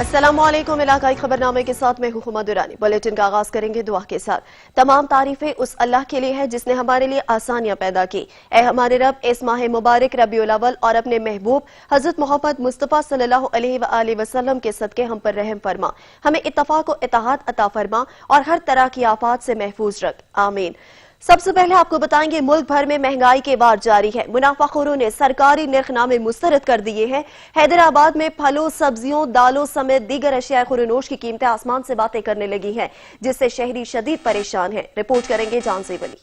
अस्सलाम वालेकुम। इलाकाई खबरनामे के साथ मैं हूं हुमा दुरानी। बुलेटिन का आगाज करेंगे दुआ के साथ। तमाम तारीफें उस अल्लाह के लिए है जिसने हमारे लिए आसानियां पैदा की। ऐ हमारे रब, इस माह मुबारक रबीउल अव्वल और अपने महबूब हजरत मोहम्मद मुस्तफ़ा सल्लल्लाहु अलैहि वसल्लम के सदके हम पर रहम फरमा, हमें इत्तफाक और इत्तेहाद अता फरमा और हर तरह की आफात से महफूज रख, आमीन। सबसे पहले आपको बताएंगे मुल्क भर में महंगाई के वार जारी है। मुनाफाखोरों ने सरकारी निर्खनामे मुस्तरद कर दिए हैं। हैदराबाद में फलों, सब्जियों, दालों समेत दीगर अशिया खुरनोश की कीमतें आसमान से बातें करने लगी हैं, जिससे शहरी शदीद परेशान हैं। रिपोर्ट करेंगे जानज़ेब अली।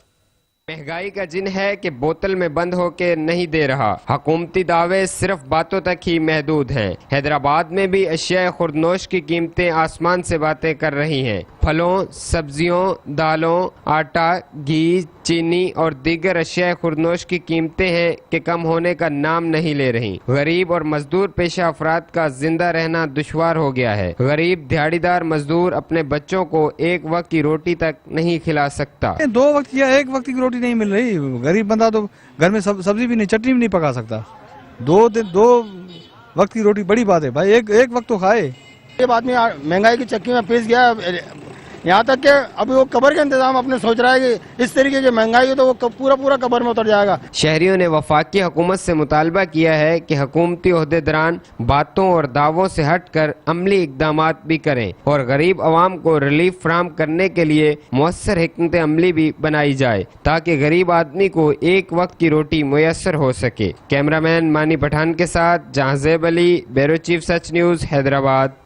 महंगाई का जिन है कि बोतल में बंद होके नहीं दे रहा। हुकूमती दावे सिर्फ बातों तक ही महदूद हैं। हैदराबाद में भी अशिया खुर्दनोश की कीमतें आसमान से बातें कर रही हैं। फलों, सब्जियों, दालों, आटा, घी, चीनी और दीगर अशिया खुर्दनोश की कीमतें हैं कि कम होने का नाम नहीं ले रही। गरीब और मजदूर पेशा अफराद का जिंदा रहना दुश्वार हो गया है। गरीब दिहाड़ीदार मजदूर अपने बच्चों को एक वक्त की रोटी तक नहीं खिला सकता। 2 वक्त या 1 वक्त की रोटी नहीं मिल रही। गरीब बंदा तो घर में सब्जी भी नहीं, चटनी भी नहीं पका सकता। 2 वक्त की रोटी बड़ी बात है भाई, एक वक्त तो खाए। ये आदमी महंगाई की चक्की में फंस गया। यहाँ तक कि अभी वो कब्र के इंतजाम अपने सोच रहा है कि इस तरीके की महंगाई हो तो वो पूरा कब्र में उतर जाएगा। शहरियों ने वफाकी हुकूमत से मुतालबा किया है कि हुकूमती ओहदेदारान बातों और दावों से हटकर अमली इकदामात भी करें और गरीब अवाम को रिलीफ फराहम करने के लिए मुअस्सर हिकमत अमली भी बनाई जाए ताकि गरीब आदमी को एक वक्त की रोटी मुयस्सर हो सके। कैमरामैन मानी पठान के साथ जानज़ेब Ali, bureau chief Sach news, Hyderabad.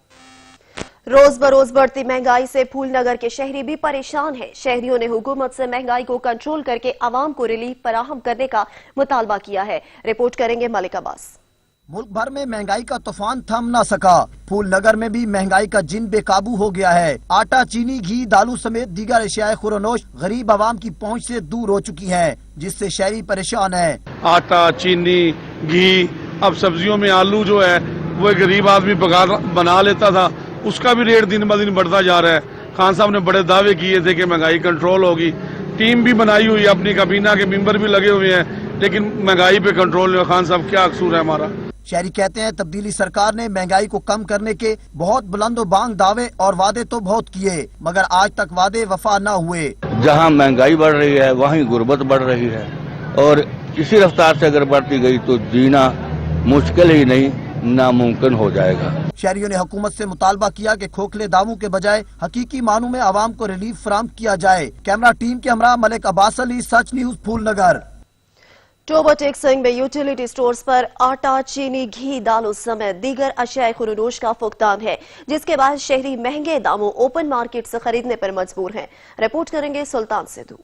रोज बरोज बढ़ती महंगाई से फूलनगर के शहरी भी परेशान हैं। शहरियों ने हुकूमत से महंगाई को कंट्रोल करके आवाम को रिलीफ फराहम करने का मुतालबा किया है। रिपोर्ट करेंगे मलिक अब्बास। मुल्क भर में महंगाई का तूफान थम न सका। फूलनगर में भी महंगाई का जिन बेकाबू हो गया है। आटा, चीनी, घी, दालू समेत दीगर अशियाए खुरनोश गरीब आवाम की पहुँच से दूर हो चुकी है, जिससे शहरी परेशान है। आटा, चीनी, घी, अब सब्जियों में आलू जो है वो गरीब आदमी बना लेता था, उसका भी रेट दिन ब दिन बढ़ता जा रहा है। खान साहब ने बड़े दावे किए थे कि महंगाई कंट्रोल होगी। टीम भी बनाई हुई है, अपनी काबीना के मेंबर भी लगे हुए हैं, लेकिन महंगाई पे कंट्रोल नहीं। खान साहब क्या कसूर है हमारा? शहरी कहते हैं तब्दीली सरकार ने महंगाई को कम करने के बहुत बुलंदोबांग दावे और वादे तो बहुत किए, मगर आज तक वादे वफा न हुए। जहाँ महंगाई बढ़ रही है वहीं गुर्बत बढ़ रही है और इसी रफ्तार से अगर बढ़ती गई तो जीना मुश्किल ही नहीं नामुमकिन हो जाएगा। शहरियों ने हुकूमत से मुतालबा किया कि खोखले दावों के बजाय हकीकी मानों में आवाम को रिलीफ फराहम किया जाए। कैमरा टीम के हमरा मलिक अब्बास अली, सच न्यूज़, फूलनगर। टोबा टेक्सिंग में यूटिलिटी स्टोर्स पर आटा, चीनी, घी, दालों समेत दीगर अशियाए खुरनोश का फुकदान है, जिसके बाद शहरी महंगे दामों ओपन मार्केट से खरीदने पर मजबूर हैं। रिपोर्ट करेंगे सुल्तान सिद्धू।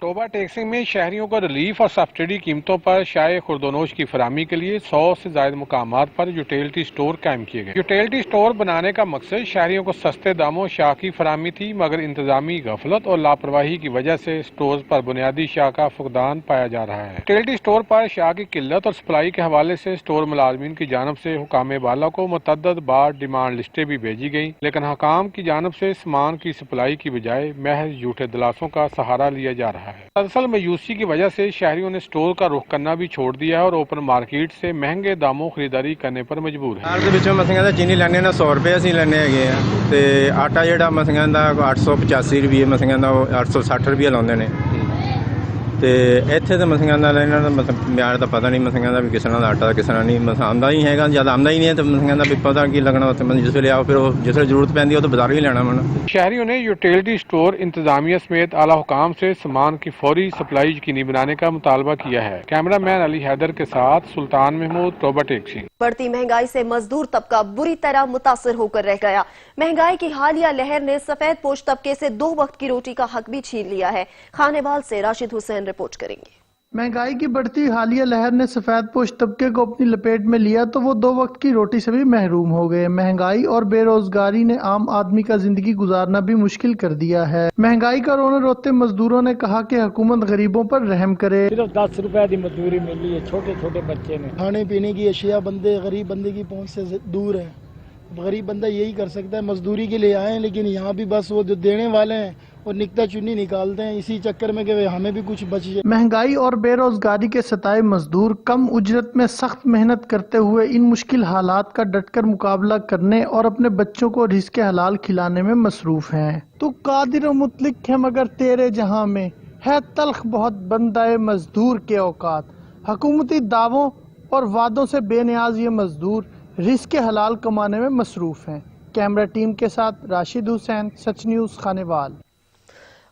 टोबा टैक्सिंग में शहरियों को रिलीफ और सब्सिडी कीमतों पर शाये खुर्दनोश की फराहमी के लिए 100 से ज्यादा मुकामात पर यूटिलिटी स्टोर कायम किए गए। यूटिलिटी स्टोर बनाने का मकसद शहरियों को सस्ते दामों शाह की फराहमी थी, मगर इंतजामी गफलत और लापरवाही की वजह से स्टोर पर बुनियादी शाह का फुकदान पाया जा रहा है। यूटिलिटी स्टोर पर शाह की किल्लत और सप्लाई के हवाले से स्टोर मुलाजमीन की जानब से हुकाम बाला को मुतअद्दिद बार डिमांड लिस्टें भी भेजी गयी, लेकिन हकाम की जानब से सामान की सप्लाई की बजाय महज झूठे दिलासों का सहारा लिया जा रहा है। दरअसल मायूसी की वजह से शहरियों ने स्टोर का रुख करना भी छोड़ दिया है और ओपन मार्केट से महंगे दामों खरीदारी करने पर मजबूर है। चीनी लेने 100 रुपए असीं लेने हैं, आटा जिहड़ा मसियां दा 885 रुपये, मसियां दा 860 रुपये लाउंदे ने। ਤੇ ਇੱਥੇ ਤਾਂ ਮਸੀਆਂ ਦਾ ਇਹਨਾਂ ਦਾ ਮਿਆਰ ਦਾ ਪਤਾ ਨਹੀਂ, ਮਸੀਆਂ ਦਾ ਵੀ ਕਿਸ ਤਰ੍ਹਾਂ ਦਾ ਆਟਾ ਕਿਸ ਤਰ੍ਹਾਂ ਨਹੀਂ, ਮਸਾਂ ਆਉਂਦਾ ਹੀ ਹੈਗਾ, ਜਦ ਆਉਂਦਾ ਹੀ ਨਹੀਂ ਹੈ ਤਾਂ ਮਸੀਆਂ ਦਾ ਵੀ ਪਤਾ ਕੀ ਲੱਗਣਾ ਉੱਥੇ। ਮੈਂ ਜਿਸ ਵੇਲੇ ਆਓ ਫਿਰ ਉਹ ਜਿਸ ਵੇਲੇ ਜ਼ਰੂਰਤ ਪੈਂਦੀ ਉਹ ਤਾਂ ਬਾਜ਼ਾਰੋਂ ही लेना मन। शहरियों ने यूटिलिटी स्टोर इंतजामिया समेत आला हुकाम से सामान की फौरी सप्लाई यकीनी बनाने का मुतालबा किया है। कैमरामैन अली हैदर के साथ सुल्तान महमूद, टोबा टैक्सी। बढ़ती महंगाई से मजदूर तबका बुरी तरह मुतासर होकर रह गया। महंगाई की हालिया लहर ने सफेद पोश तबके से 2 वक्त की रोटी का हक भी छीन लिया है। खानेवाल से राशिद हुसैन रिपोर्ट करेंगे। महंगाई की बढ़ती हालिया लहर ने सफेद पोश तबके को अपनी लपेट में लिया तो वो 2 वक्त की रोटी से भी महरूम हो गए। महंगाई और बेरोजगारी ने आम आदमी का जिंदगी गुजारना भी मुश्किल कर दिया है। महंगाई का रोने रोते मजदूरों ने कहा कि हुकूमत गरीबों पर रहम करे। सिर्फ 10 रुपए की मजदूरी मिली है, छोटे छोटे बच्चे ने। खाने पीने की अशिया गरीब बंदे की पहुँच से दूर है। गरीब बंदा यही कर सकता है, मजदूरी के लिए आए, लेकिन यहाँ भी बस वो जो देने वाले हैं और निकता चुन्नी निकालते हैं इसी चक्कर में कि हमें भी कुछ बच जाए। महंगाई और बेरोजगारी के सताए मजदूर कम उजरत में सख्त मेहनत करते हुए इन मुश्किल हालात का डटकर मुकाबला करने और अपने बच्चों को रिज़्क़ हलाल खिलाने में मसरूफ हैं। तो कादिर व मुतलिक है मगर तेरे जहां में है तल्ख बहुत बंदाए मजदूर के औकात। हुकूमती दावों और वादों से बेनियाज ये मजदूर रिज़्क़ हलाल कमाने में मसरूफ हैं। कैमरा टीम के साथ राशिद हुसैन, सच न्यूज़, खानेवाल।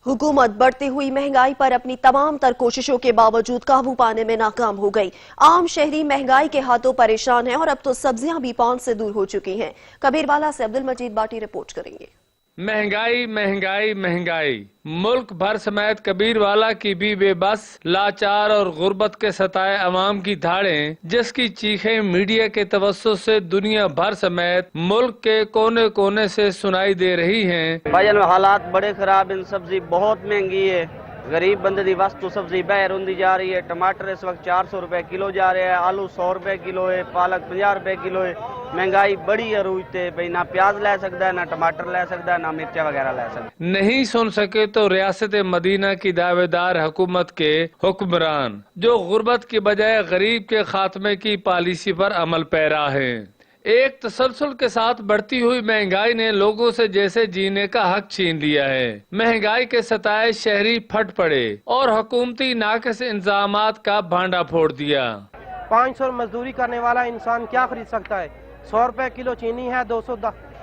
हुकूमत बढ़ती हुई महंगाई पर अपनी तमाम तर कोशिशों के बावजूद काबू पाने में नाकाम हो गई। आम शहरी महंगाई के हाथों परेशान हैं और अब तो सब्जियां भी पांव से दूर हो चुकी हैं। कबीरवाला से अब्दुल मजीद बाटी रिपोर्ट करेंगे। महंगाई महंगाई महंगाई, मुल्क भर समेत कबीरवाला की भी बेबस, लाचार और गुर्बत के सताए अवाम की धाड़ें, जिसकी चीखें मीडिया के तवस्सुस से दुनिया भर समेत मुल्क के कोने कोने से सुनाई दे रही हैं। भाईजान हालात बड़े खराब, इन सब्जी बहुत महंगी है, गरीब बंदे दी वस्तु सब्जी बाहर होंदी जा रही है। टमाटर इस वक्त 400 रुपए किलो जा रहे हैं, आलू 100 रुपए किलो है, पालक 50 रुपए किलो है। महंगाई बड़ी अरूज थे भाई, ना प्याज ले सकता है, ना टमाटर ले सकता है, ना मिर्चा वगैरह ले सकता है। नहीं सुन सके तो रियासत मदीना की दावेदार हुकूमत के हुक्मरान, जो गुर्बत की बजाय गरीब के खात्मे की पॉलिसी पर अमल पैरा है। एक तसलसल के साथ बढ़ती हुई महंगाई ने लोगों से जैसे जीने का हक छीन लिया है। महंगाई के सताए शहरी फट पड़े और हुकूमती नाक़िस इंतजामात का भांडा फोड़ दिया। 500 मजदूरी करने वाला इंसान क्या खरीद सकता है? 100 रुपए किलो चीनी है,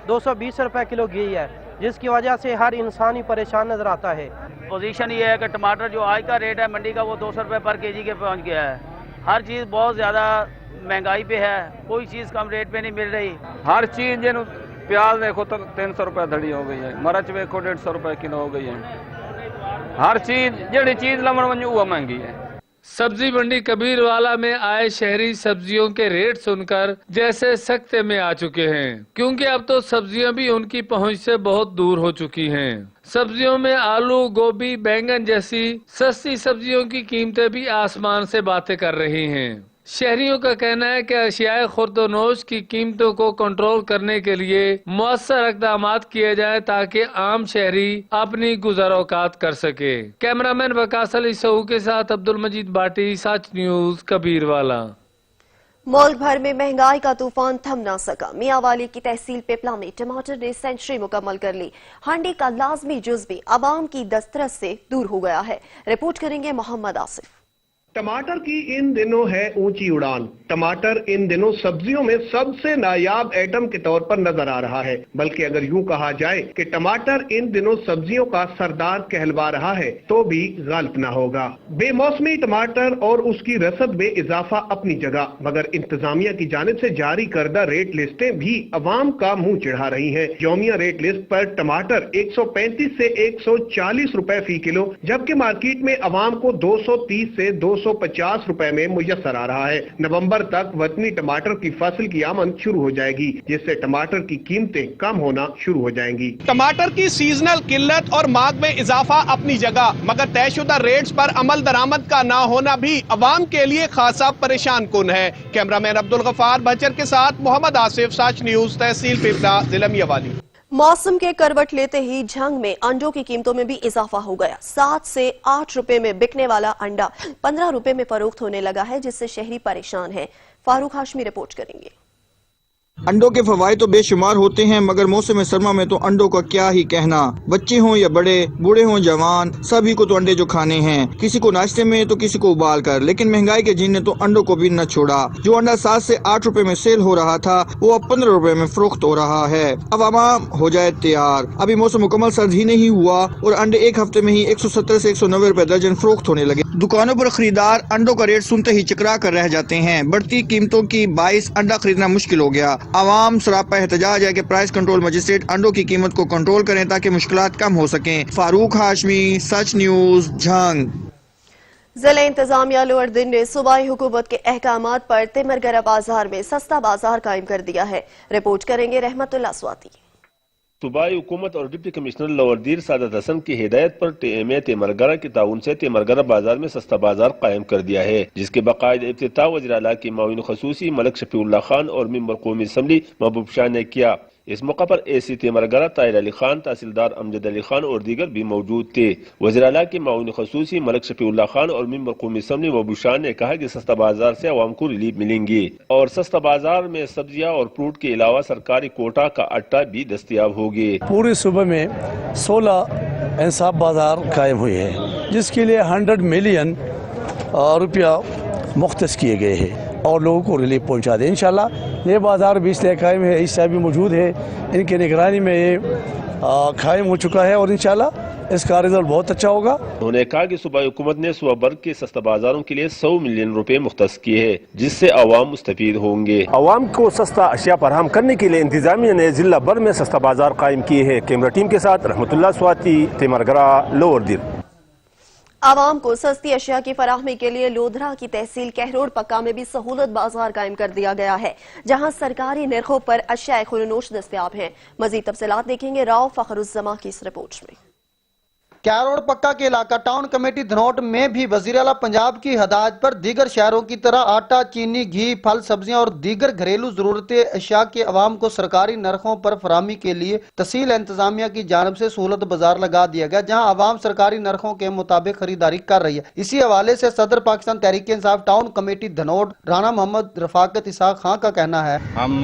220 रुपए किलो घी है, जिसकी वजह से हर इंसान ही परेशान नजर आता है। पोजीशन ये है कि टमाटर जो आज का रेट है मंडी का वो 200 रुपए पर केजी के पहुंच गया है। हर चीज बहुत ज्यादा महंगाई पे है, कोई चीज कम रेट पे नहीं मिल रही। हर चीज जिन प्याज देखो तो 300 रुपए धड़ी हो गई है, मरच देखो 150 रुपए किलो हो गई है। हर चीज जड़ी चीज लमन वंजू वो महंगी है। सब्जी मंडी कबीरवाला में आए शहरी सब्जियों के रेट सुनकर जैसे सख्ते में आ चुके हैं, क्योंकि अब तो सब्जियां भी उनकी पहुंच से बहुत दूर हो चुकी हैं। सब्जियों में आलू, गोभी, बैंगन जैसी सस्ती सब्जियों की कीमतें भी आसमान से बातें कर रही हैं। शहरियों का कहना है कि अशियाए खुर्दोनोश की कीमतों को कंट्रोल करने के लिए मुअस्सर इक़दामात किए जाएं ताकि आम शहरी अपनी गुज़र औकात कर सके। कैमरामैन वकास अली सऊ के साथ अब्दुल मजीद बाटी, सच न्यूज़, कबीरवाला। मुल्क भर में महंगाई का तूफान थम ना सका। मियांवाली की तहसील पिपला में टमाटर ने सेंचुरी मुकम्मल कर ली। हांडी का लाजमी जुज़ भी आवाम की दस्तरस से दूर हो गया है। रिपोर्ट करेंगे मोहम्मद आसिफ। टमाटर की इन दिनों है ऊंची उड़ान। टमाटर इन दिनों सब्जियों में सबसे नायाब आइटम के तौर पर नजर आ रहा है, बल्कि अगर यूं कहा जाए कि टमाटर इन दिनों सब्जियों का सरदार कहलवा रहा है तो भी गलत ना होगा। बेमौसमी टमाटर और उसकी रसद में इजाफा अपनी जगह, मगर इंतजामिया की जानिब से जारी करदा रेट लिस्टें भी अवाम का मुंह चिढ़ा रही है। यौमिया रेट लिस्ट पर टमाटर 135 से 140 रुपए फी किलो, जबकि मार्केट में अवाम को 230 से 250 रुपए में मुयस्सर आ रहा है। नवंबर तक वतनी टमाटर की फसल की आमद शुरू हो जाएगी, जिससे टमाटर की कीमतें कम होना शुरू हो जाएंगी। टमाटर की सीजनल किल्लत और मांग में इजाफा अपनी जगह, मगर तयशुदा रेट्स पर अमल दरामद का ना होना भी अवाम के लिए खासा परेशान कुन है। कैमरामैन अब्दुल गफार बचर के साथ मोहम्मद आसिफ, सच न्यूज़, तहसील पिपला, जिला मियांवाली। मौसम के करवट लेते ही झंग में अंडों की कीमतों में भी इजाफा हो गया। 7 से 8 रुपए में बिकने वाला अंडा 15 रुपए में फरोख्त होने लगा है, जिससे शहरी परेशान है। फारूक हाशमी रिपोर्ट करेंगे। अंडों के फवायद तो बेशुमार होते हैं, मगर मौसम सरमा में तो अंडों का क्या ही कहना। बच्चे हों या बड़े, बूढ़े हों जवान, सभी को तो अंडे जो खाने हैं, किसी को नाश्ते में तो किसी को उबाल कर। लेकिन महंगाई के जिन ने तो अंडों को भी न छोड़ा। जो अंडा 7 से 8 रुपए में सेल हो रहा था वो अब 15 रुपए में फरोख्त हो रहा है। अब अवाम हो जाए तैयार, अभी मौसम मुकम्मल सर्द ही नहीं हुआ और अंडे एक हफ्ते में ही 170 से 190 रुपए दर्जन फरोख्त होने लगे। दुकानों पर खरीदार अंडों का रेट सुनते ही चकरा कर रह जाते हैं। बढ़ती कीमतों की बाइस अंडा खरीदना मुश्किल हो गया। आवाम सरापा एहतजाज है कि प्राइस कंट्रोल मजिस्ट्रेट अंडों की कीमत को कंट्रोल करें ताकि मुश्किलात कम हो सकें। फारूक हाशमी, सच न्यूज़, झंग। जिला इंतजामिया लोअर दिन ने सूबाई हुकूमत के अहकामात पर तिमरगरा बाजार में सस्ता बाजार कायम कर दिया है। रिपोर्ट करेंगे रहमतुल्लाह स्वाति। सूबाई हुकूमत और डिप्टी कमिश्नर लोअरदीर सादत हसन की हिदायत पर टीएमए तिमरगरा के ताउन से तिमरगरा बाजार में सस्ता बाजार कायम कर दिया है, जिसके बाकायदा इफ्तिताह वज़ीर आला की माविन खसूसी मलिक शफीउल्लाह खान और मेंबर कौमी असम्बली महबूब शाह ने किया। इस मौका पर AC तेमरगरा ताहिर अली खान, तहसीलदार अमजद अली खान और दीगर भी मौजूद थे। वज़ीर आला के माउन खसूसी मलक शफीउल्लाह खान और मेंबर कौमी असम्बली महबूब शाह ने कहा कि सस्ता बाजार से आवाम को रिलीफ मिलेंगी और सस्ता बाजार में सब्जियां और फ्रूट के अलावा सरकारी कोटा का आटा भी दस्तयाब होगी। पूरे सूबे में 16 इंसाफ बाजार कायम हुए हैं, जिसके लिए 100 मिलियन रुपया मुख्तस किए गए हैं और लोगों को रिलीफ पहुंचा दे। इंशाल्लाह ये बाजार भी इसलिए कायम है, ईसा भी मौजूद है, इनकी निगरानी में ये कायम हो चुका है और इंशाल्लाह इसका रिजल्ट बहुत अच्छा होगा। उन्होंने कहा कि सूबाई हुकूमत ने सूबा भर के सस्ता बाजारों के लिए 100 मिलियन रुपए मुख्तस किए हैं, जिससे आवाम मुस्तफीद होंगे। आवाम को सस्ता अशिया फराहम करने के लिए इंतजामिया ने जिला भर में सस्ता बाजार कायम किए हैं। कैमरा टीम के साथ रहमतुल्लाह स्वाति, तेमरगरा, लोअर दिर। आवाम को सस्ती अशिया की फराहमी के लिए लोधरा की तहसील कहरोड़ पक्का में भी सहूलत बाजार कायम कर दिया गया है, जहां सरकारी निर्खों पर अशिया खुरनोश दस्तयाब हैं। मजीद तफसीलात देखेंगे राव फखरुज्जमा की इस रिपोर्ट में। कहरोड़ पक्का के इलाका टाउन कमेटी धनौट में भी वजीर आला पंजाब की हदायत पर दीगर शहरों की तरह आटा, चीनी, घी, फल, सब्जियां और दीगर घरेलू जरूरतें अशिया के अवाम को सरकारी नरखों पर फराहमी के लिए तहसील इंतजामिया की जानब से सहूलत बाजार लगा दिया गया, जहां अवाम सरकारी नरखों के मुताबिक खरीदारी कर रही है। इसी हवाले से सदर पाकिस्तान तहरीक इंसाफ टाउन कमेटी धनौट राना मोहम्मद रफाकत इसाक खां का कहना है, हम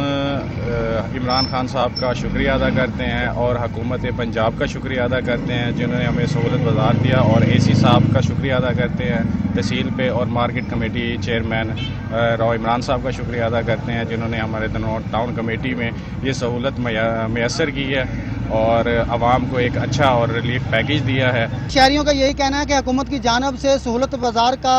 इमरान खान साहब का शुक्रिया अदा करते हैं और हुकूमत पंजाब का शुक्रिया अदा करते हैं जिन्होंने हमें सहूलत बाजार दिया, और AC साहब का शुक्रिया अदा करते हैं तहसील पे और market committee chairman Rao Imran साहब का शुक्रिया अदा करते हैं जिन्होंने हमारे धनौट टाउन कमेटी में ये सहूलत मैसर की है और आवाम को एक अच्छा और रिलीफ पैकेज दिया है। शहरियों का यही कहना है कि हुकूमत की जानब से सहूलत बाजार का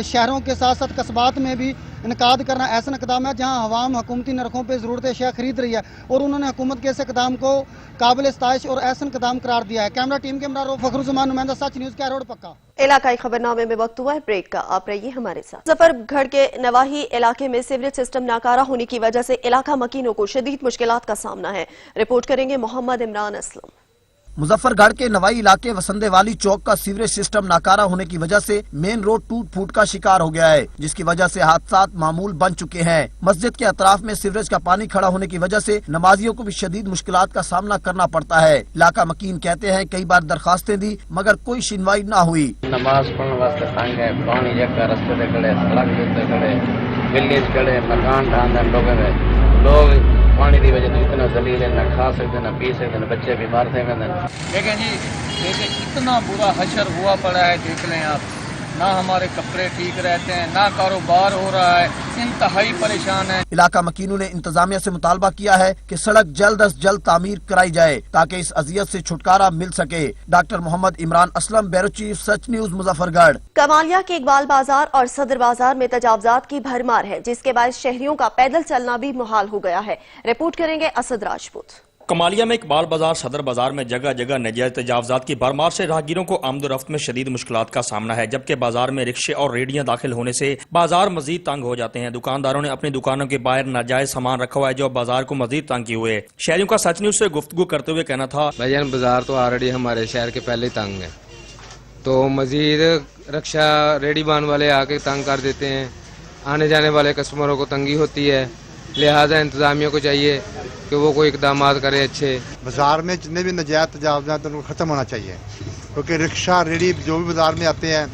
शहरों के साथ साथ कस्बात में भी इनकाद करना ऐसा इकदाम है जहां अवाम हुकूमती नरखों पर ज़रूरत अशिया खरीद रही है और उन्होंने हुकूमत के इस इकदाम को काबिल इस्ताइश और ऐसा इकदाम करार दिया है। कैमरा टीम के हमरा फखरुज्जमान, नुमाइंदा सच न्यूज़, कहरोड़ पक्का। इलाकाई खबरनामे में वक्त हुआ है ब्रेक का, आप रहिए हमारे साथ। मुजफ्फरगढ़ के नवाही इलाके में सीवरेज सिस्टम नाकारा होने की वजह से इलाका मकीनों को शदीद मुश्किलात का सामना है। रिपोर्ट करेंगे मोहम्मद इमरान असलम। मुजफ्फरगढ़ के नवाई इलाके वसंदे वाली चौक का सीवरेज सिस्टम नाकारा होने की वजह से मेन रोड टूट फूट का शिकार हो गया है, जिसकी वजह से हादसात मामूल बन चुके हैं। मस्जिद के अतराफ में सीवरेज का पानी खड़ा होने की वजह से नमाजियों को भी शदीद मुश्किलात का सामना करना पड़ता है। इलाका मकीन कहते हैं कई बार दरखास्तें दी मगर कोई सुनवाई न हुई। नमाज पढ़ने वास्ते तंग है, पानी जगह रस्ते पे खड़े, सड़क पे खड़े, गली खड़े, मकान ढांढे लोग पानी की वजह तो इतना जलील है, न खा सकते न पी सकते, न बच्चे बीमार थे। लेकिन जी देखिए इतना बुरा हशर हुआ पड़ा है, देख लें आप, ना हमारे कपड़े ठीक रहते हैं, ना कारोबार हो रहा है, इंतहाई परेशान है। इलाका मकीनों ने इंतजामिया से मुतालबा किया है कि सड़क जल्द अज जल्द तामीर कराई जाए ताकि इस अजियत से छुटकारा मिल सके। Doctor Mohammad Imran Aslam, bureau chief, Sach news, Muzaffargarh. Kamalia के इकबाल बाजार और सदर बाजार में तजावजात की भरमार है, जिसके बायस शहरियों का पैदल चलना भी मुहाल हो गया है। रिपोर्ट करेंगे असद राजपूत। कमालिया में इकबाल बाजार, सदर बाजार में जगह जगह नजायज तजावजात की भरमार से राहगीरों को आमदोरफ्त में शदीद मुश्किलात का सामना है, जबकि बाजार में रिक्शे और रेडियां दाखिल होने से बाजार मजीद तंग हो जाते हैं। दुकानदारों ने अपनी दुकानों के बाहर नाजायज सामान रखा हुआ है जो बाजार को मजीद तंग किए हुए है। शहरियों का सच न्यूज़ से गुफ्तगू करते हुए कहना था, भाईजान बाजार तो ऑलरेडी हमारे शहर के पहले तंग है, तो मजीद रिक्शा रेडी बान वाले आके तंग कर देते हैं, आने जाने वाले कस्टमरों को तंगी होती है। लिहाजा इंतजामिया को चाहिए कि वो कोई इकदाम करे अच्छे। बाजार में जितने भी नजायज तजावजात हैं उनको खत्म होना चाहिए, क्योंकि रिक्शा रेडी जो भी बाजार में आते हैं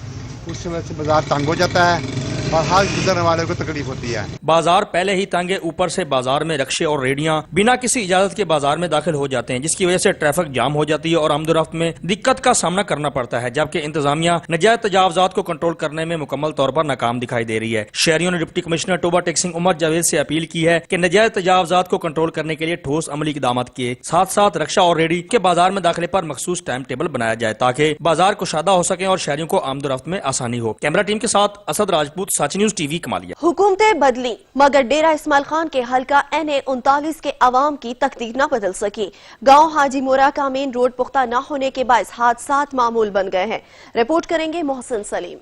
उस वजह से बाजार तंग हो जाता है और हर गुजरने वाले को तकलीफ होती है। बाजार पहले ही तंग है, ऊपर से बाजार में रिक्शे और रेडियां बिना किसी इजाजत के बाजार में दाखिल हो जाते हैं, जिसकी वजह से ट्रैफिक जाम हो जाती है और आमदोरफ्त में दिक्कत का सामना करना पड़ता है, जबकि इंतजामिया नजायज तजावजात को कंट्रोल करने में मुकम्मल तौर पर नाकाम दिखाई दे रही है। शहरियों ने deputy commissioner Toba taxing Umar Javed से अपील की है कि नजायज तजावजात को कंट्रोल करने के लिए ठोस अमली इकदाम किए, साथ साथ रिक्शा और रेडी के बाजार में दाखिले पर मखसूस टाइम टेबल बनाया जाए ताकि बाजार कुशादा हो सके और शहरियों को आमदोरफ्त में आसानी हो। कैमरा टीम के साथ असद राजपूत, साची न्यूज़ टीवी, कमालिया। हुकूमतें बदली मगर डेरा इस्माइल खान के हल्का NA-39 के अवाम की तकदीर न बदल सकी। गांव हाजी मोरा का मेन रोड पुख्ता न होने के बायस हादसात मामूल बन गए हैं। रिपोर्ट करेंगे मोहसिन सलीम।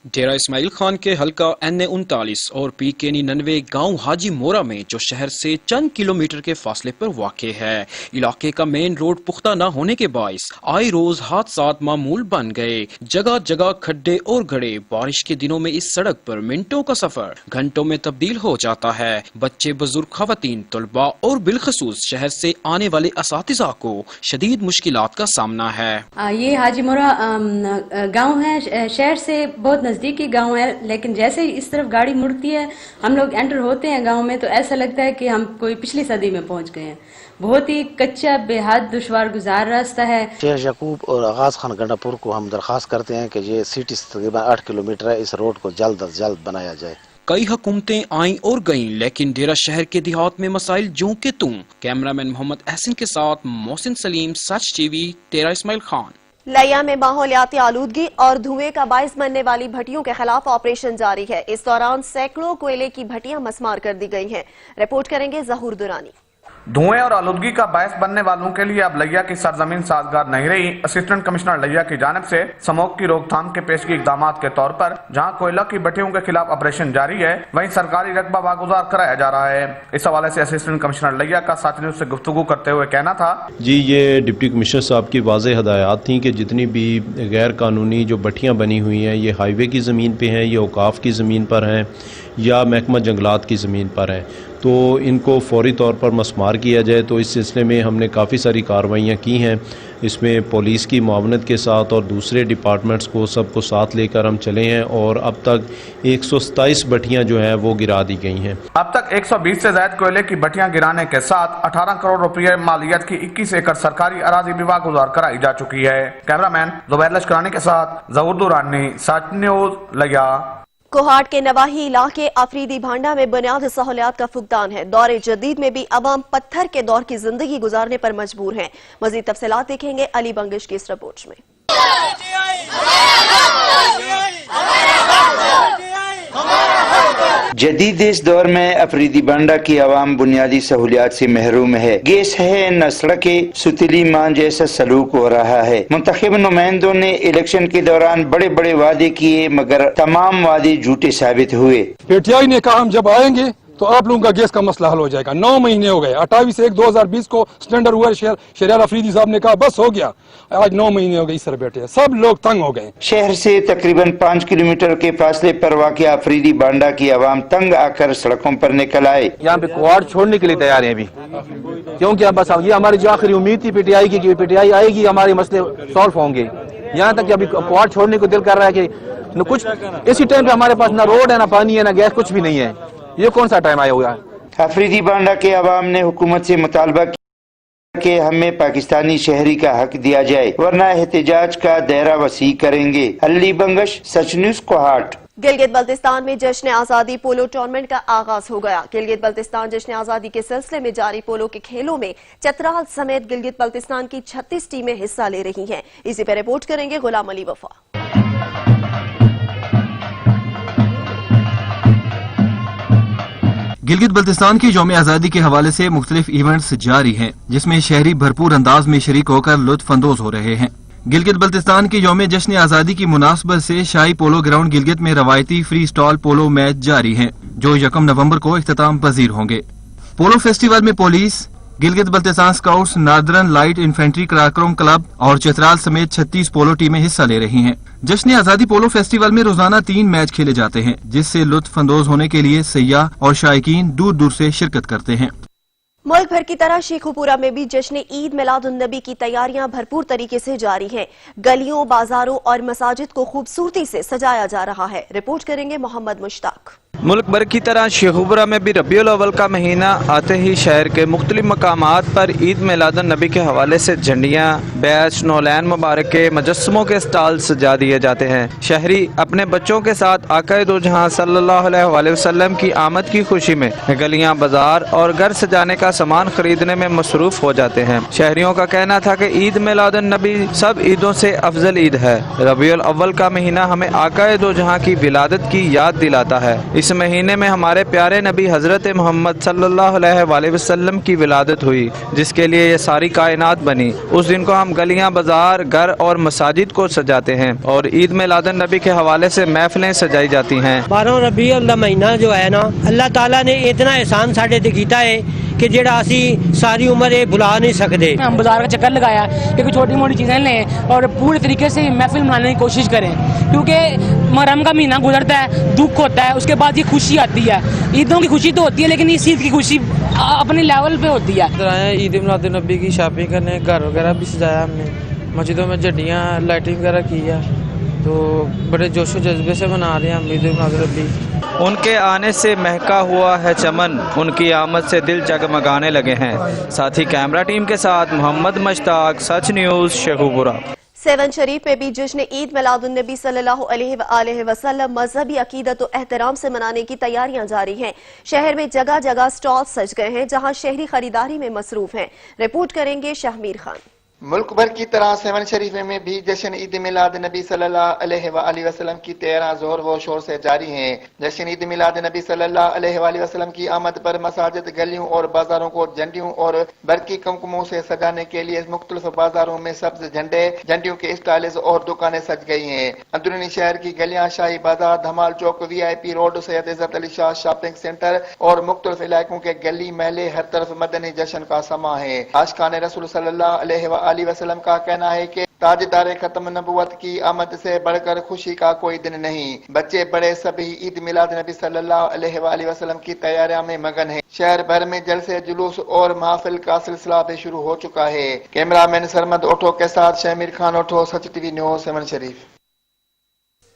ڈیرہ اسماعیل خان کے حلقہ N39 اور PK99 گاؤں حاجی مورا میں جو شہر سے چند کلومیٹر کے فاصلے پر واقع ہے، علاقے کا مین روڈ پختہ نہ ہونے کے باعث آئے روز حادثات معمول بن گئے۔ جگہ جگہ کھڈے اور گڑھے، بارش کے دنوں میں اس سڑک پر منٹوں کا سفر گھنٹوں میں تبدیل ہو جاتا ہے۔ بچے، بزرگ، خواتین، طلباء اور بالخصوص شہر سے آنے والے اساتذہ کو شدید مشکلات کا سامنا ہے۔ یہ حاجی مورا گاؤں ہے، شہر سے بہت نزدیکی گاؤں ہے، لیکن جیسے ہی اس طرف گاڑی مڑتی ہے، ہم لوگ انٹر ہوتے ہیں گاؤں میں تو ایسا لگتا ہے کہ ہم کوئی پچھلی صدی میں پہنچ گئے ہیں۔ بہت ہی کچا، بے حد دشوار گزار راستہ ہے۔ شیخ یعقوب اور آغاز خان گنڈا پور کو ہم درخواست کرتے ہیں کہ یہ سٹی سے تقریباً 8 کلومیٹر ہے، اس روڈ کو جلد از جلد بنایا جائے۔ کئی حکومتیں آئیں اور گئیں، لیکن ڈیرہ شہر کے دیہات میں مسائل جوں کے توں۔ کیمرامین محمد احسن کے ساتھ محسن سلیم، سچ ٹی وی، ڈیرہ اسماعیل خان۔ لیا میں ماحولیاتی آلودگی اور دھوئیں کا باعث بننے والی بھٹیوں کے خلاف آپریشن جاری ہے۔ اس دوران سینکڑوں کوئلے کی بھٹیاں مسمار کر دی گئی ہیں۔ رپورٹ کریں گے ظہور درانی۔ دھوئیں اور آلودگی کا باعث بننے والوں کے لیے اب لیا کی سرزمین سازگار نہیں رہی۔ اسسٹنٹ کمشنر لیا کی جانب سے سموگ کی روک تھام کے پیشگی اقدامات کے طور پر جہاں کوئلہ کی بھٹیوں کے خلاف آپریشن جاری ہے، وہیں سرکاری رقبہ واگزار کرایا جا رہا ہے۔ اس حوالے سے اسسٹنٹ کمشنر لیا کا سچ نیوز سے گفتگو کرتے ہوئے کہنا تھا، جی یہ ڈپٹی کمشنر صاحب کی واضح ہدایات تھیں کہ جتنی بھی غیر قانونی جو بھٹیاں بنی ہوئی ہیں، یہ ہائی وے کی زمین پہ ہیں، یہ اوقاف کی زمین پر ہیں یا محکمہ جنگلات کی زمین پر ہیں، تو ان کو فوری طور پر مسمار کیا جائے۔ تو اس سلسلے میں ہم نے کافی ساری کارروائیاں کی ہیں، اس میں پولیس کی معاونت کے ساتھ اور دوسرے ڈپارٹمنٹس کو سب کو ساتھ لے کر ہم چلے ہیں، اور اب تک 127 بھٹیاں جو ہیں وہ گرا دی گئی ہیں۔ اب تک 120 سے زائد کوئلے کی بھٹیاں گرانے کے ساتھ 18 کروڑ روپے مالیت کی 21 ایکڑ سرکاری اراضی بھی واگزار کرائی جا چکی ہے۔ کیمرامین زبیر لشکرانی کے ساتھ ظہور دورانی، سچ نیوز، لیا۔ کوہاٹ کے نواحی علاقے افریدی بھانڈا میں بنیادی سہولیات کا فقدان ہے۔ دور جدید میں بھی عوام پتھر کے دور کی زندگی گزارنے پر مجبور ہیں۔ مزید تفصیلات دیکھیں گے علی بنگش کی اس رپورٹ میں۔ جدید اس دور میں افریدی بانڈا کی عوام بنیادی سہولیات سے محروم ہے۔ گیس ہے نہ سڑکیں، ستلی ماں جیسا سلوک ہو رہا ہے۔ منتخب نمائندوں نے الیکشن کے دوران بڑے بڑے وعدے کیے، مگر تمام وعدے جھوٹے ثابت ہوئے۔ پی ٹی آئی نے کہا ہم جب آئیں گے تو آپ لوگوں کا گیس کا مسئلہ حل ہو جائے گا۔ 9 مہینے ہو گئے، 28/1/2020 کو سلنڈر ہوا، شہریار افریدی صاحب نے کہا بس ہو گیا، آج 9 مہینے ہو گئے اس طرح بیٹھے ہیں، سب لوگ تنگ ہو گئے۔ شہر سے تقریباً 5 کلومیٹر کے فاصلے پر واقع افریدی بانڈا کی عوام تنگ آ کر سڑکوں پر نکل آئے۔ یہاں پہ کوارڈ چھوڑنے کے لیے تیار ہیں ابھی، کیونکہ بس یہ ہماری جو آخری امید تھی پی ٹی آئی کی کہ پی ٹی آئی آئے گی، ہمارے مسئلے سالو ہوں گے۔ یہاں تک کہ ابھی کوارڈ چھوڑنے کو دل کر رہا ہے کہ کچھ اسی ٹائم پہ ہمارے پاس نہ روڈ ہے، نہ پانی ہے، نہ گیس، کچھ بھی نہیں ہے۔ یہ کون سا ٹائم آیا ہوا ہے؟ افریدی بانڈا کے عوام نے حکومت سے مطالبہ کیا کہ ہمیں پاکستانی شہری کا حق دیا جائے، ورنہ احتجاج کا دائرہ وسیع کریں گے۔ علی بنگش، سچ نیوز، کوہاٹ۔ گلگت بلتستان میں جشن آزادی پولو ٹورنامنٹ کا آغاز ہو گیا۔ گلگت بلتستان جشن آزادی کے سلسلے میں جاری پولو کے کھیلوں میں چترال سمیت گلگت بلتستان کی 36 ٹیمیں حصہ لے رہی ہیں۔ اسی پر رپورٹ کریں گے غلام علی وفا۔ گلگت بلتستان کی یوم آزادی کے حوالے سے مختلف ایونٹس جاری ہیں، جس میں شہری بھرپور انداز میں شریک ہو کر لطف اندوز ہو رہے ہیں۔ گلگت بلتستان کی یوم جشن آزادی کی مناسبت سے شاہی پولو گراؤنڈ گلگت میں روایتی فری سٹال پولو میچ جاری ہیں، جو 1 نومبر کو اختتام پذیر ہوں گے۔ پولو فیسٹیول میں police, Gilgit Baltistan scouts, northern light infantry Karakoram club اور چترال سمیت 36 پولو ٹیمیں حصہ لے رہی ہیں۔ جشن آزادی پولو فیسٹیول میں روزانہ 3 میچ کھیلے جاتے ہیں، جس سے لطف اندوز ہونے کے لیے سیاح اور شائقین دور دور سے شرکت کرتے ہیں۔ ملک بھر کی طرح شیخوپورہ میں بھی جشن عید میلاد النبی کی تیاریاں بھرپور طریقے سے جاری ہیں۔ گلیوں، بازاروں اور مساجد کو خوبصورتی سے سجایا جا رہا ہے۔ رپورٹ کریں گے محمد مشتاق۔ ملک بھر کی طرح شیخوپورہ میں بھی ربیع الاول کا مہینہ آتے ہی شہر کے مختلف مقامات پر عید میلاد النبی کے حوالے سے جھنڈیاں، بیچ، نولین مبارک کے مجسموں کے سٹال سجا دیے جاتے ہیں۔ شہری اپنے بچوں کے ساتھ آقا دو جہاں صلی اللہ علیہ وآلہ وسلم کی آمد کی خوشی میں گلیاں، بازار اور گھر سجانے کا سامان خریدنے میں مصروف ہو جاتے ہیں۔ شہریوں کا کہنا تھا کہ عید میلاد النبی سب عیدوں سے افضل عید ہے۔ ربیع الاول کا مہینہ ہمیں آقا دو جہاں کی ولادت کی یاد دلاتا ہے۔ اس اس مہینے میں ہمارے پیارے نبی حضرت محمد صلی اللہ علیہ وآلہ وسلم کی ولادت ہوئی، جس کے لیے یہ ساری کائنات بنی۔ اس دن کو ہم گلیاں، بازار، گھر اور مساجد کو سجاتے ہیں اور عید میلاد النبی کے حوالے سے محفلیں سجائی جاتی ہیں۔ 12 ربیع الاول مہینہ جو ہے نا، اللہ تعالیٰ نے اتنا احسان ساڈے تے کیتا ہے کہ جڑا اسی ساری عمر یہ بھلا نہیں سکتے۔ ہم بازار کا چکر لگایا کہ کوئی چھوٹی موٹی چیزیں لیں اور پورے طریقے سے محفل منانے کی کوشش کریں، کیونکہ محرم کا مہینہ گزرتا ہے، دکھ ہوتا ہے، اس کے بعد یہ خوشی آتی ہے۔ عیدوں کی خوشی تو ہوتی ہے لیکن اس عید کی خوشی اپنے لیول پہ ہوتی ہے۔ عید میلاد النبی کی شاپنگ کرنے، گھر وغیرہ بھی سجایا ہم نے، مسجدوں میں جھنڈیاں، لائٹنگ وغیرہ کی ہے، تو بڑے جوش و جذبے سے منا رہے ہیں ہم عید میلاد النبی۔ ان کے آنے سے مہکا ہوا ہے چمن، ان کی آمد سے دل جگمگانے لگے ہیں۔ ساتھی کیمرہ ٹیم کے ساتھ محمد مشتاق، سچ نیوز، شیخوپورہ۔ سیون شریف میں بھی جشن عید میلاد النبی صلی اللہ علیہ وآلہ وسلم مذہبی عقیدت و احترام سے منانے کی تیاریاں جاری ہیں۔ شہر میں جگہ جگہ سٹال سج گئے ہیں جہاں شہری خریداری میں مصروف ہیں۔ رپورٹ کریں گے شہمیر خان۔ ملک بھر کی طرح سیون شریف میں بھی جشن عید میلاد نبی صلی اللہ علیہ وآلہ وسلم کی تیاریاں زور و شور سے جاری ہیں۔ جشن عید میلاد نبی صلی اللہ علیہ وآلہ وسلم کی آمد پر مساجد، گلیوں اور بازاروں کو جھنڈیوں اور برقی کمکموں سے سجانے کے لیے مختلف بازاروں میں سبز جھنڈے، جھنڈیوں کے اسٹالز اور دکانیں سج گئی ہیں۔ اندرونی شہر کی گلیاں، شاہی بازار، دھمال چوک، VIP روڈ، سید عزت علی شاہ شاپنگ سینٹر اور مختلف علاقوں کے گلی محلے ہر طرف مدنی جشن کا سما ہے۔ عاشقان رسول صلی اللہ علیہ وآلہ وسلم کا کہنا ہے کہ تاجدار ختم نبوت کی آمد سے بڑھ کر خوشی کا کوئی دن نہیں۔ بچے بڑے سبھی عید میلاد نبی صلی اللہ علیہ وآلہ وسلم کی تیاریاں میں مگن ہیں۔ شہر بھر میں جلسے، جلوس اور محافل کا سلسلہ بھی شروع ہو چکا ہے۔ کیمرہ مین سرمد اوٹھو کے ساتھ شہمیر خان اوٹھو، سچ TV نیوز، سیون شریف۔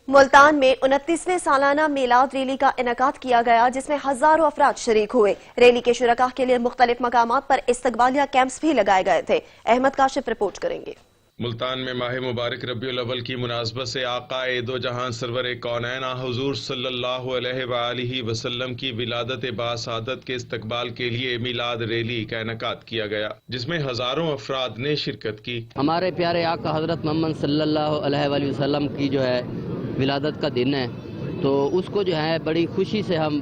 ملتان میں 29ویں سالانہ میلاد ریلی کا انعقاد کیا گیا جس میں ہزاروں افراد شریک ہوئے۔ ریلی کے شرکاء کے لیے مختلف مقامات پر استقبالیہ کیمپس بھی لگائے گئے تھے۔ احمد کاشف رپورٹ کریں گے۔ ملتان میں ماہ مبارک ربیع الاول کی مناسبت سے آقا دو جہاں سرور کونین حضور صلی اللہ علیہ وآلہ وسلم کی ولادت باسعادت کے استقبال کے لیے میلاد ریلی کا انعقاد کیا گیا جس میں ہزاروں افراد نے شرکت کی۔ ہمارے پیارے آقا حضرت محمد صلی اللہ علیہ وآلہ وسلم کی جو ہے ولادت کا دن ہے، تو اس کو جو ہے بڑی خوشی سے ہم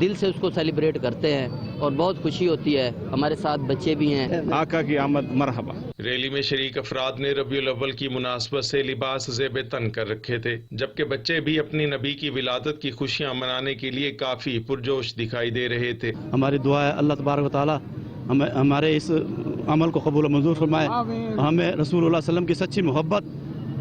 دل سے اس کو سیلیبریٹ کرتے ہیں اور بہت خوشی ہوتی ہے۔ ہمارے ساتھ بچے بھی ہیں۔ آقا کی آمد مرحبا۔ ریلی میں شریک افراد نے ربیع الاول کی مناسبت سے لباس زیب تن کر رکھے تھے، جبکہ بچے بھی اپنی نبی کی ولادت کی خوشیاں منانے کے لیے کافی پرجوش دکھائی دے رہے تھے۔ ہماری دعا ہے اللہ تبارک و تعالی ہمارے اس عمل کو قبول و منظور فرمائے، ہمیں رسول اللہ صلی اللہ علیہ وسلم کی سچی محبت،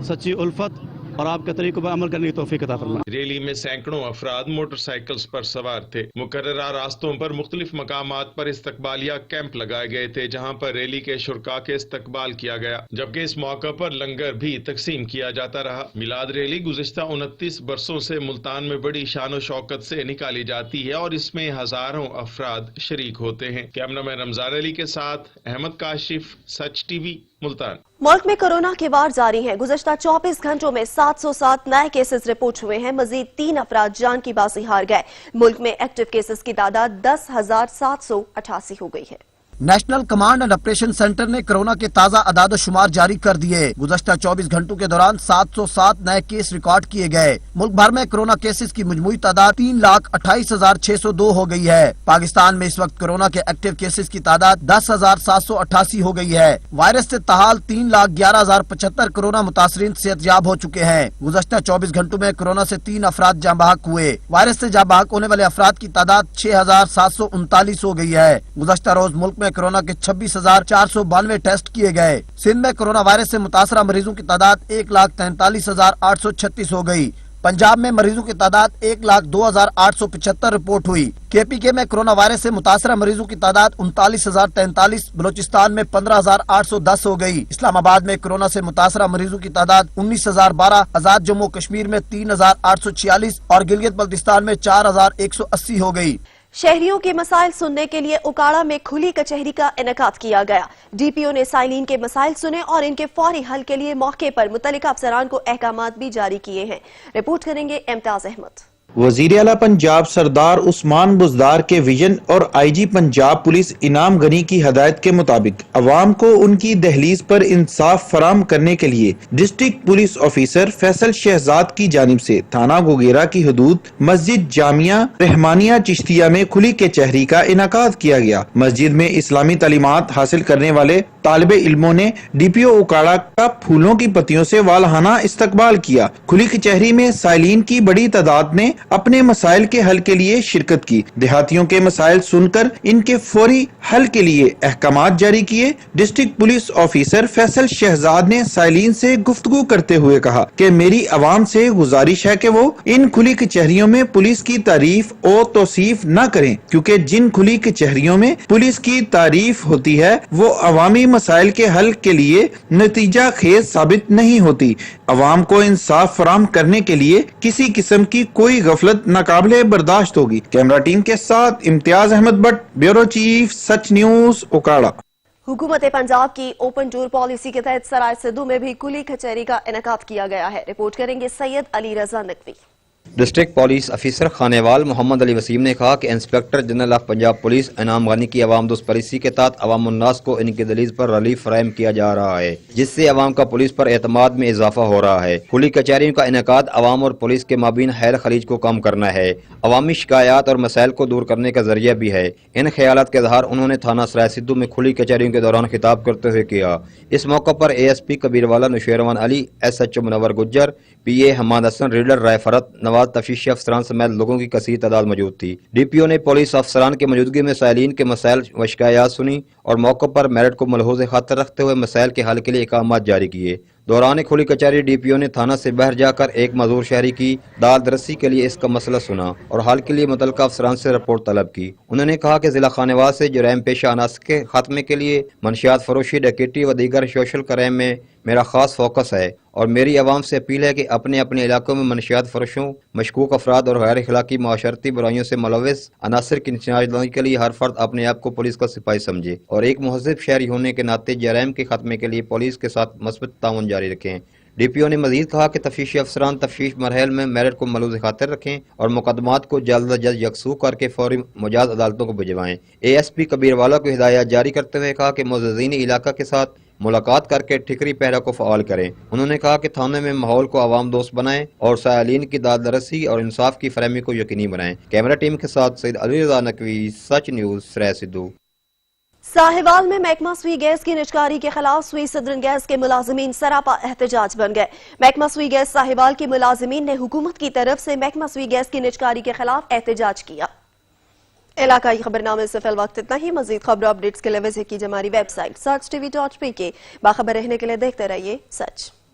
سچی الفت اور آپ کے طریقوں پر عمل کرنے کی توفیق عطا فرمائے۔ ریلی میں سینکڑوں افراد موٹر سائیکلز پر سوار تھے۔ مقررہ راستوں پر مختلف مقامات پر استقبالیہ کیمپ لگائے گئے تھے جہاں پر ریلی کے شرکاء کے استقبال کیا گیا، جبکہ اس موقع پر لنگر بھی تقسیم کیا جاتا رہا۔ میلاد ریلی گزشتہ 29 برسوں سے ملتان میں بڑی شان و شوکت سے نکالی جاتی ہے اور اس میں ہزاروں افراد شریک ہوتے ہیں۔ کیمرہ مین رمضان علی کے ساتھ احمد کاشف، سچ TV، ملتان۔ ملک میں کورونا کے وار جاری ہیں۔ گزشتہ 24 گھنٹوں میں 707 نئے کیسز رپورٹ ہوئے ہیں۔ مزید 3 افراد جان کی بازی ہار گئے۔ ملک میں ایکٹیو کیسز کی تعداد 10,788 ہو گئی ہے۔ National command and operation centre نے کورونا کے تازہ اعداد و شمار جاری کر دیے۔ گزشتہ 24 گھنٹوں کے دوران 707 نئے کیس ریکارڈ کیے گئے۔ ملک بھر میں کورونا کیسز کی مجموعی تعداد 3,28,602 ہو گئی ہے۔ پاکستان میں اس وقت کورونا کے ایکٹیو کیسز کی تعداد 10,788 ہو گئی ہے۔ وائرس سے تاحال 3,11,075 کورونا متاثرین صحت یاب ہو چکے ہیں۔ گزشتہ 24 گھنٹوں میں کورونا سے 3 افراد جاں بحق ہوئے۔ وائرس سے جاں بحق ہونے والے افراد کی تعداد 6,739 ہو گئی ہے۔ گزشتہ روز ملک میں کورونا کے 26,492 ٹیسٹ کیے گئے۔ سندھ میں کورونا وائرس سے متاثرہ مریضوں کی تعداد 1,43,836 ہو گئی۔ پنجاب میں مریضوں کی تعداد 1,02,875 رپورٹ ہوئی۔ KPK میں کورونا وائرس سے متاثرہ مریضوں کی تعداد 39,043، بلوچستان میں 15,810 ہو گئی۔ اسلام آباد میں کورونا سے متاثرہ مریضوں کی تعداد 19,012، آزاد جموں کشمیر میں 3,846 اور گلگت بلتستان میں 4,180 ہو گئی۔ شہریوں کے مسائل سننے کے لیے اکاڑا میں کھلی کچہری کا انعقاد کیا گیا۔ DPO نے سائلین کے مسائل سنے اور ان کے فوری حل کے لیے موقع پر متعلقہ افسران کو احکامات بھی جاری کیے ہیں۔ رپورٹ کریں گے امتیاز احمد۔ وزیر اعلیٰ پنجاب سردار عثمان بزدار کے ویژن اور آئی جی پنجاب پولیس انعام غنی کی ہدایت کے مطابق عوام کو ان کی دہلیز پر انصاف فراہم کرنے کے لیے district police officer Faisal Shahzad کی جانب سے تھانہ گوگیرا کی حدود مسجد جامعہ رحمانیہ چشتیہ میں کھلی کچہری کا انعقاد کیا گیا۔ مسجد میں اسلامی تعلیمات حاصل کرنے والے طالب علموں نے ڈی پی او اکاڑا کا پھولوں کی پتیوں سے والہانہ استقبال کیا۔ کھلی کچہری میں سائلین کی بڑی تعداد نے اپنے مسائل کے حل کے لیے شرکت کی۔ دیہاتیوں کے مسائل سن کر ان کے فوری حل کے لیے احکامات جاری کیے۔ District police officer Faisal Shahzad نے سائلین سے گفتگو کرتے ہوئے کہا کہ میری عوام سے گزارش ہے کہ وہ ان کھلی کچہریوں میں پولیس کی تعریف اور توصیف نہ کریں، کیونکہ جن کھلی کچہریوں میں پولیس کی تعریف ہوتی ہے وہ عوامی مسائل کے حل کے لیے نتیجہ خیز ثابت نہیں ہوتی۔ عوام کو انصاف فراہم کرنے کے لیے کسی قسم کی کوئی غفلت ناقابل برداشت ہوگی۔ کیمرہ ٹیم کے ساتھ Imtiaz Ahmed Butt, bureau chief, Sach news, Okara. حکومت پنجاب کی اوپن ڈور پالیسی کے تحت سرائے سدھو میں بھی کھلی کچہری کا انعقاد کیا گیا ہے۔ رپورٹ کریں گے Syed Ali Raza Naqvi. District police officer Khanewal Muhammad Ali Waseem نے کہا کہ inspector general of Punjab police Inam Ghani کی عوام دوست پالیسی کے تحت عوام الناس کو ان کی دہلیز پر ریلیف فراہم کیا جا رہا ہے، جس سے عوام کا پولیس پر اعتماد میں اضافہ ہو رہا ہے۔ کھلی کچہریوں کا انعقاد عوام اور پولیس کے مابین حیل خلیج کو کم کرنا ہے، عوامی شکایات اور مسائل کو دور کرنے کا ذریعہ بھی ہے۔ ان خیالات کا اظہار انہوں نے تھانہ سرائے سدھو میں کھلی کچہریوں کے دوران خطاب کرتے ہوئے کیا۔ اس موقع پر اے ایس پی کبیر والا نوشیروان علی، ایس ایچ او منور گجر، پی اے حماد حسن، ریڈر رائے فرت، نواز تفتیشی افسران سمیت لوگوں کی کثیر تعداد موجود تھی۔ ڈی پی او نے پولیس افسران کی موجودگی میں سائلین کے مسائل و شکایات سنی اور موقع پر میرٹ کو ملحوظ خاطر رکھتے ہوئے مسائل کے حل کے لیے اقدامات جاری کیے۔ دوران کھلی کچہری ڈی پی او نے تھانہ سے باہر جا کر ایک معذور شہری کی داد رسی کے لیے اس کا مسئلہ سنا اور حل کے لیے متعلقہ افسران سے رپورٹ طلب کی۔ انہوں نے کہا کہ ضلع خانیوال سے جرائم پیشہ عناصر کے خاتمے کے لیے منشیات فروشی، ڈکیٹی و دیگر سوشل کرائم میں میرا خاص فوکس ہے اور میری عوام سے اپیل ہے کہ اپنے اپنے علاقوں میں منشیات فروشوں، مشکوک افراد اور غیر اخلاقی معاشرتی برائیوں سے ملوث عناصر کی نشاندہی کے لیے ہر فرد اپنے آپ کو پولیس کا سپاہی سمجھے اور ایک مہذب شہری ہونے کے ناطے جرائم کے خاتمے کے لیے پولیس کے ساتھ مثبت تعاون جاری رکھیں۔ ڈی پی او نے مزید کہا کہ تفتیشی افسران تفتیش مراحل میں میرٹ کو ملحوظ خاطر رکھیں اور مقدمات کو جلد از جلد یکسو کر کے فوری مجاز عدالتوں کو بھجوائیں۔ اے ایس پی کبیر والا کو ہدایات جاری کرتے ہوئے کہا کہ معززین علاقہ کے ساتھ ملاقات کر کے ٹھکری پہرا کو فعال کریں۔ انہوں نے کہا کہ تھانے میں ماحول کو عوام دوست بنائیں اور سائلین کی داد رسی اور انصاف کی فراہمی کو یقینی بنائیں۔ کیمرہ ٹیم کے ساتھ سید علی رضا نقوی، سچ نیوز، سرائے سدھو۔ ساہیوال میں محکمہ سوئی گیس کی نجکاری کے خلاف سوئی صدرن گیس کے ملازمین سراپا احتجاج بن گئے۔ محکمہ سوئی گیس ساہیوال کے ملازمین نے حکومت کی طرف سے محکمہ سوئی گیس کی نجکاری کے خلاف احتجاج کیا۔ علاقائی خبرنامے سے فی الوقت اتنا ہی۔ مزید خبر اپڈیٹس کے لیے وزٹ کیجیے ہماری ویب سائٹ سچ TV.pk۔ باخبر رہنے کے لیے دیکھتے رہیے سچ۔